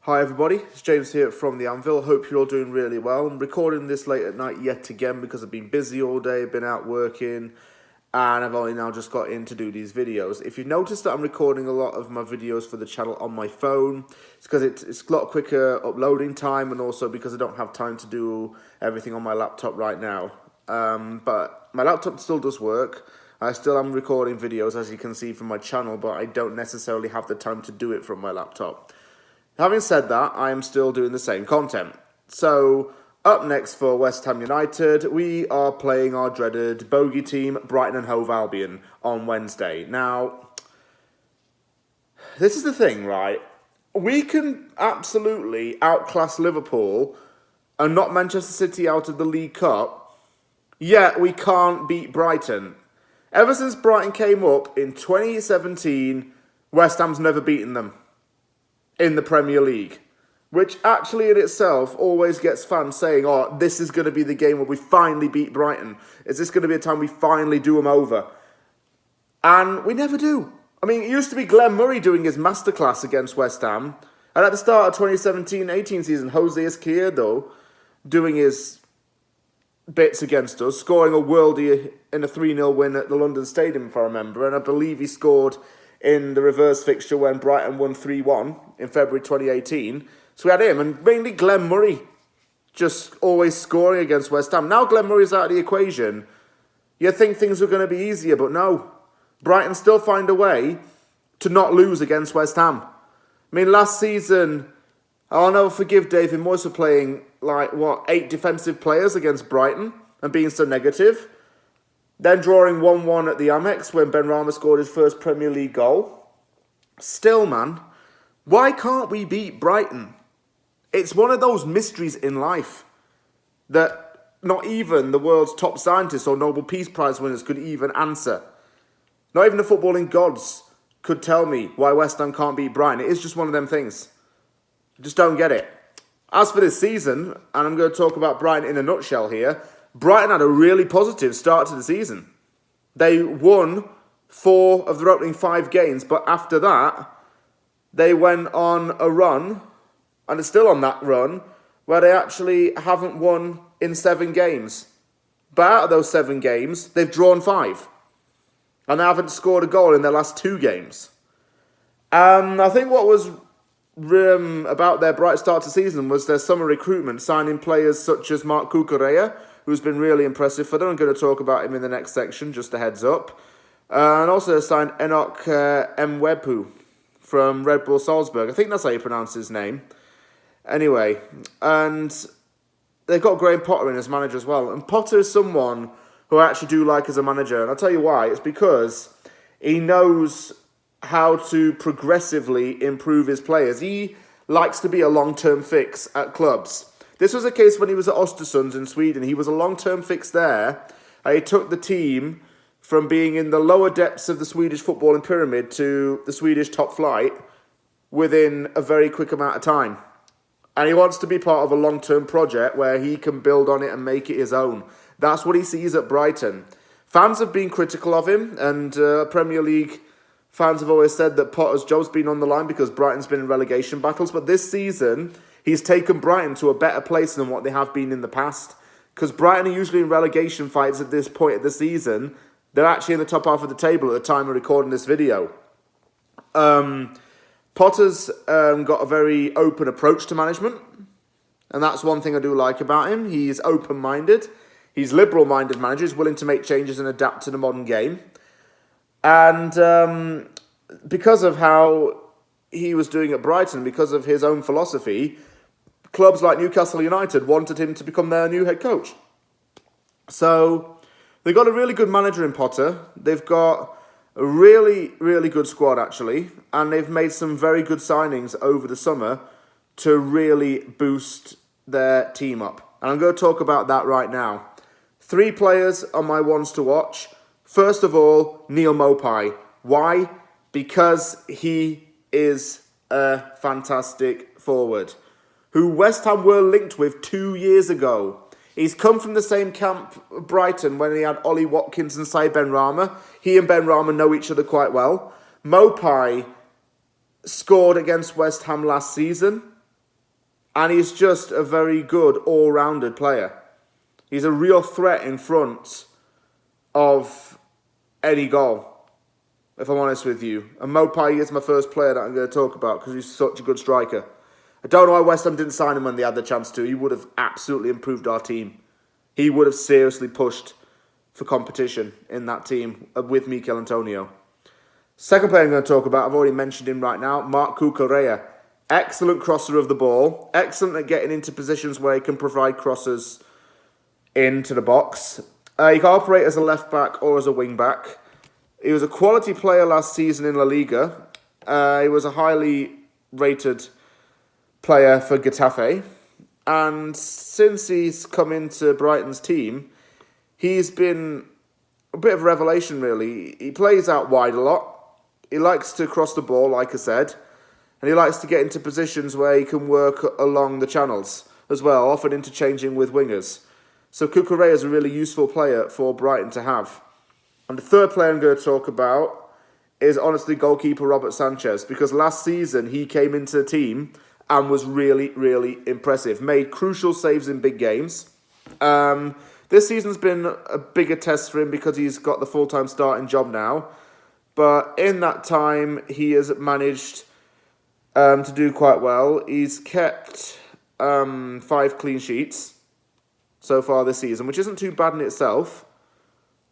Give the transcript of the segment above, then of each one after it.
Hi everybody, it's James here from the Anvil. Hope you're all doing really well. I'm recording this late at night yet again because I've been busy all day, been out working, and I've only now just got in to do these videos. If you've noticed that I'm recording a lot of my videos for the channel on my phone, it's because it's a lot quicker uploading time, and also because I don't have time to do everything on my laptop right now. But my laptop still does work. I still am recording videos, as you can see from my channel, but I don't necessarily have the time to do it from my laptop. Having said that, I am still doing the same content. So, up next for West Ham United, we are playing our dreaded bogey team, Brighton and Hove Albion, on Wednesday. Now, this is the thing, right? We can absolutely outclass Liverpool and knock Manchester City out of the League Cup, yet we can't beat Brighton. Ever since Brighton came up in 2017, West Ham's never beaten them in the Premier League, which actually in itself always gets fans saying, oh, this is going to be the game where we finally beat Brighton. Is this going to be a time we finally do them over? And we never do. I mean, it used to be Glenn Murray doing his masterclass against West Ham, and at the start of 2017-18 season, Jose Izquierdo doing his bits against us, scoring a worldie in a 3-0 win at the London Stadium, if I remember, and I believe he scored in the reverse fixture when Brighton won 3-1 in February 2018. So we had him, and mainly Glenn Murray just always scoring against West Ham. Now Glenn Murray's out of the equation, you'd think things were going to be easier, but no. Brighton still find a way to not lose against West Ham. I mean, last season, I'll never forgive David Moyes for playing, 8 defensive players against Brighton and being so negative. Then drawing 1-1 at the Amex when Benrahma scored his first Premier League goal. Still, man, why can't we beat Brighton? It's one of those mysteries in life that not even the world's top scientists or Nobel Peace Prize winners could even answer. Not even the footballing gods could tell me why West Ham can't beat Brighton. It is just one of them things. I just don't get it. As for this season, and I'm going to talk about Brighton in a nutshell here, Brighton had a really positive start to the season. They won 4 of their opening 5 games, but after that, they went on a run, and are still on that run, where they actually haven't won in 7 games. But out of those 7 games, they've drawn 5. And they haven't scored a goal in their last 2 games. I think what was about their bright start to season was their summer recruitment, signing players such as Marc Cucurella, who's been really impressive for them. I'm going to talk about him in the next section, just a heads up. And also signed Enoch Mwepu from Red Bull Salzburg. I think that's how you pronounce his name. Anyway, and they've got Graham Potter in as manager as well. And Potter is someone who I actually do like as a manager. And I'll tell you why. It's because he knows how to progressively improve his players. He likes to be a long-term fix at clubs. This was a case when he was at Östersund in Sweden. He was a long-term fix there. He took the team from being in the lower depths of the Swedish footballing pyramid to the Swedish top flight within a very quick amount of time. And he wants to be part of a long-term project where he can build on it and make it his own. That's what he sees at Brighton. Fans have been critical of him, and Premier League fans have always said that Potter's job's been on the line because Brighton's been in relegation battles. But this season, he's taken Brighton to a better place than what they have been in the past. Because Brighton are usually in relegation fights at this point of the season. They're actually in the top half of the table at the time of recording this video. Potter's got a very open approach to management. And that's one thing I do like about him. He's open-minded. He's liberal-minded manager. He's willing to make changes and adapt to the modern game. And because of how he was doing at Brighton, because of his own philosophy, clubs like Newcastle United wanted him to become their new head coach. So they've got a really good manager in Potter. They've got a really, really good squad, actually. And they've made some very good signings over the summer to really boost their team up. And I'm going to talk about that right now. 3 players are my ones to watch. First of all, Neal Maupay. Why? Because he is a fantastic forward who West Ham were linked with 2 years ago. He's come from the same camp, Brighton, when he had Ollie Watkins and Saïd Benrahma. He and Benrahma know each other quite well. Maupay scored against West Ham last season. And he's just a very good all-rounded player. He's a real threat in front of any goal, if I'm honest with you. And Mopai is my first player that I'm going to talk about because he's such a good striker. I don't know why West Ham didn't sign him when they had the chance to. He would have absolutely improved our team. He would have seriously pushed for competition in that team with Mikel Antonio. Second player I'm going to talk about, I've already mentioned him right now, Marc Cucurella. Excellent crosser of the ball. Excellent at getting into positions where he can provide crosses into the box. He can operate as a left back or as a wing back. He was a quality player last season in La Liga. He was a highly rated player for Getafe. And since he's come into Brighton's team, he's been a bit of a revelation, really. He plays out wide a lot. He likes to cross the ball, like I said. And he likes to get into positions where he can work along the channels as well, often interchanging with wingers. So Cucurella is a really useful player for Brighton to have. And the third player I'm going to talk about is honestly goalkeeper Robert Sanchez, because last season he came into the team and was really, really impressive. Made crucial saves in big games. This season's been a bigger test for him because he's got the full-time starting job now. But in that time, he has managed to do quite well. He's kept 5 clean sheets so far this season, which isn't too bad in itself.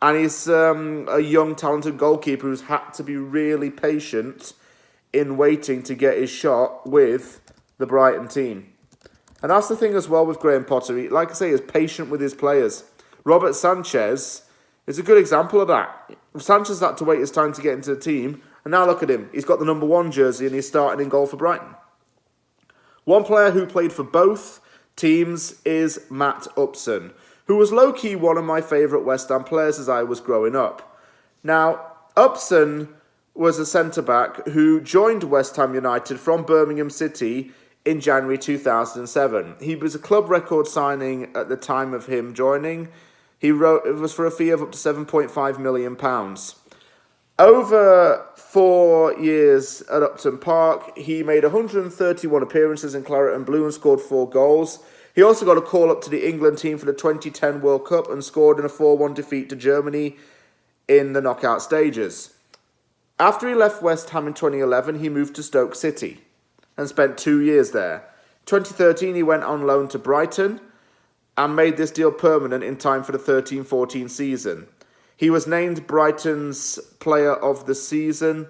And he's a young, talented goalkeeper who's had to be really patient in waiting to get his shot with the Brighton team. And that's the thing as well with Graham Potter. He, like I say, is patient with his players. Robert Sanchez is a good example of that. Sanchez had to wait his time to get into the team, and now look at him. He's got the number 1 jersey and he's starting in goal for Brighton. One player who played for both teams is Matt Upson, who was low-key one of my favourite West Ham players as I was growing up. Now, Upson was a centre-back who joined West Ham United from Birmingham City in January 2007. He was a club record signing at the time of him joining. It was for a fee of up to £7.5 million. Over 4 years at Upton Park, he made 131 appearances in Claret and Blue and scored 4 goals. He also got a call up to the England team for the 2010 World Cup and scored in a 4-1 defeat to Germany in the knockout stages. After he left West Ham in 2011, he moved to Stoke City and spent 2 years there. 2013, he went on loan to Brighton and made this deal permanent in time for the 13-14 season. He was named Brighton's Player of the Season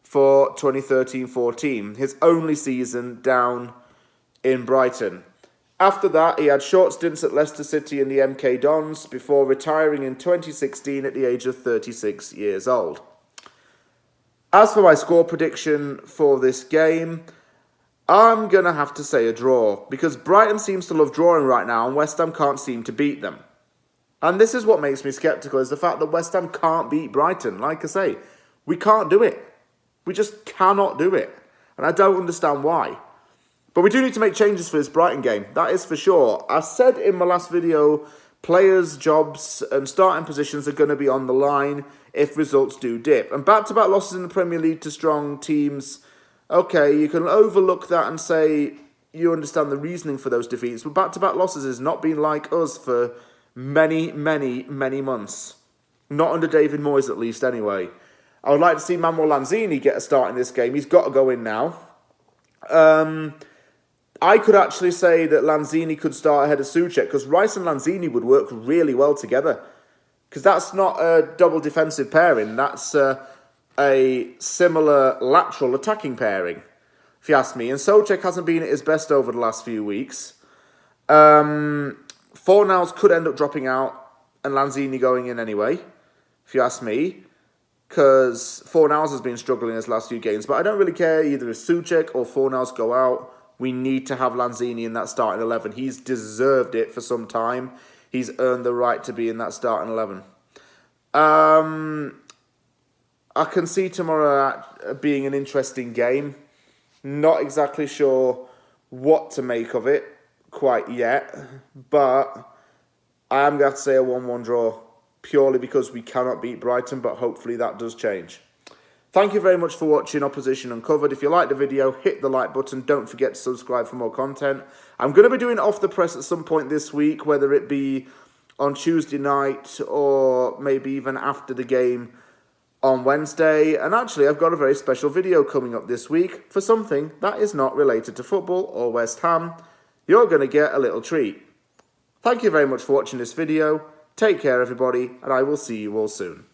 for 2013-14, his only season down in Brighton. After that, he had short stints at Leicester City and the MK Dons before retiring in 2016 at the age of 36 years old. As for my score prediction for this game, I'm going to have to say a draw, because Brighton seems to love drawing right now and West Ham can't seem to beat them. And this is what makes me sceptical, is the fact that West Ham can't beat Brighton. Like I say, we can't do it. We just cannot do it. And I don't understand why. But we do need to make changes for this Brighton game, that is for sure. I said in my last video, players' jobs and starting positions are going to be on the line if results do dip. And back-to-back losses in the Premier League to strong teams, okay, you can overlook that and say you understand the reasoning for those defeats, but back-to-back losses has not been like us for many, many, many months. Not under David Moyes, at least, anyway. I would like to see Manuel Lanzini get a start in this game. He's got to go in now. I could actually say that Lanzini could start ahead of Souček, because Rice and Lanzini would work really well together. Because that's not a double defensive pairing. That's a similar lateral attacking pairing, if you ask me. And Souček hasn't been at his best over the last few weeks. Fornals could end up dropping out and Lanzini going in anyway, if you ask me, because Fornals has been struggling his last few games. But I don't really care either if Souček or Fornals go out. We need to have Lanzini in that starting 11. He's deserved it for some time. He's earned the right to be in that starting 11. I can see tomorrow being an interesting game. Not exactly sure what to make of it quite yet, but I am going to have to say a 1-1 draw, purely because we cannot beat Brighton, but hopefully that does change. Thank you very much for watching Opposition Uncovered. If you liked the video, hit the like button. Don't forget to subscribe for more content. I'm going to be doing Off the Press at some point this week, whether it be on Tuesday night or maybe even after the game on Wednesday. And actually, I've got a very special video coming up this week for something that is not related to football or West Ham. You're going to get a little treat. Thank you very much for watching this video. Take care, everybody, and I will see you all soon.